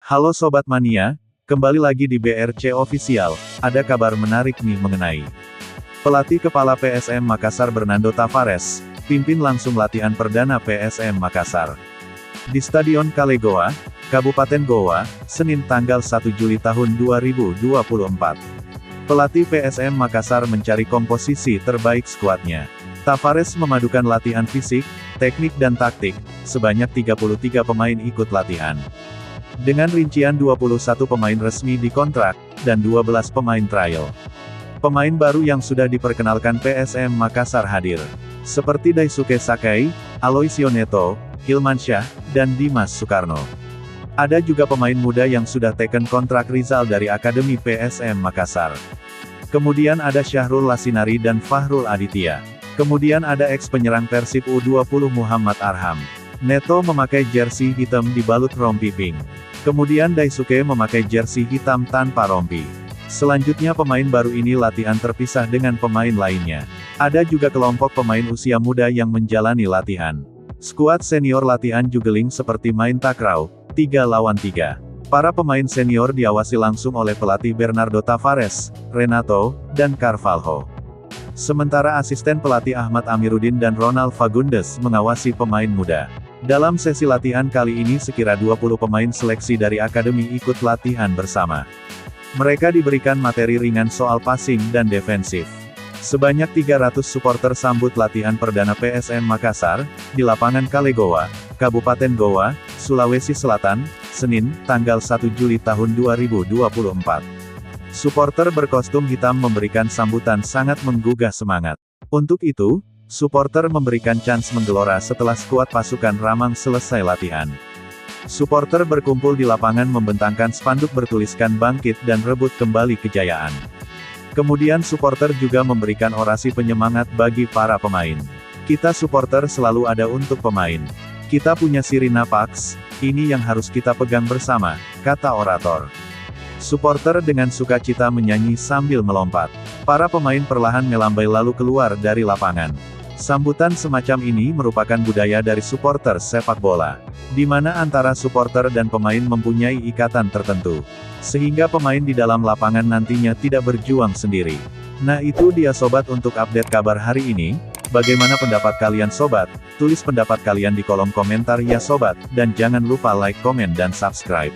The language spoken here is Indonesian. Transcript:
Halo Sobat Mania, kembali lagi di BRC Official. Ada kabar menarik nih mengenai pelatih kepala PSM Makassar Bernardo Tavares, pimpin langsung latihan perdana PSM Makassar di Stadion Kale Goa, Kabupaten Goa, Senin tanggal 1 Juli tahun 2024. Pelatih PSM Makassar mencari komposisi terbaik skuadnya. Tavares memadukan latihan fisik, teknik dan taktik, sebanyak 33 pemain ikut latihan. Dengan rincian 21 pemain resmi dikontrak, dan 12 pemain trial. Pemain baru yang sudah diperkenalkan PSM Makassar hadir, seperti Daisuke Sakai, Aloisio Neto, Hilmansyah, dan Dimas Sukarno. Ada juga pemain muda yang sudah teken kontrak Rizal dari Akademi PSM Makassar. Kemudian ada Syahrul Lasinari dan Fahrul Aditya. Kemudian ada ex-penyerang Persib U20 Muhammad Arham. Neto memakai jersey hitam dibalut rompi pink. Kemudian Daisuke memakai jersey hitam tanpa rompi. Selanjutnya pemain baru ini latihan terpisah dengan pemain lainnya. Ada juga kelompok pemain usia muda yang menjalani latihan. Skuad senior latihan juggling seperti main takraw, 3 lawan 3. Para pemain senior diawasi langsung oleh pelatih Bernardo Tavares, Renato, dan Carvalho. Sementara asisten pelatih Ahmad Amiruddin dan Ronald Fagundes mengawasi pemain muda. Dalam sesi latihan kali ini sekira 20 pemain seleksi dari akademi ikut latihan bersama. Mereka diberikan materi ringan soal passing dan defensif. Sebanyak 300 supporter sambut latihan perdana PSM Makassar, di lapangan Kale Goa, Kabupaten Goa, Sulawesi Selatan, Senin, tanggal 1 Juli tahun 2024. Supporter berkostum hitam memberikan sambutan sangat menggugah semangat. Untuk itu, supporter memberikan chance menggelora setelah skuad pasukan Ramang selesai latihan. Supporter berkumpul di lapangan membentangkan spanduk bertuliskan bangkit dan rebut kembali kejayaan. Kemudian supporter juga memberikan orasi penyemangat bagi para pemain. Kita supporter selalu ada untuk pemain. Kita punya sirina Pax, ini yang harus kita pegang bersama, kata orator. Supporter dengan sukacita menyanyi sambil melompat. Para pemain perlahan melambai lalu keluar dari lapangan. Sambutan semacam ini merupakan budaya dari supporter sepak bola, di mana antara supporter dan pemain mempunyai ikatan tertentu, sehingga pemain di dalam lapangan nantinya tidak berjuang sendiri. Nah itu dia sobat untuk update kabar hari ini. Bagaimana pendapat kalian sobat? Tulis pendapat kalian di kolom komentar ya sobat, dan jangan lupa like, komen dan subscribe.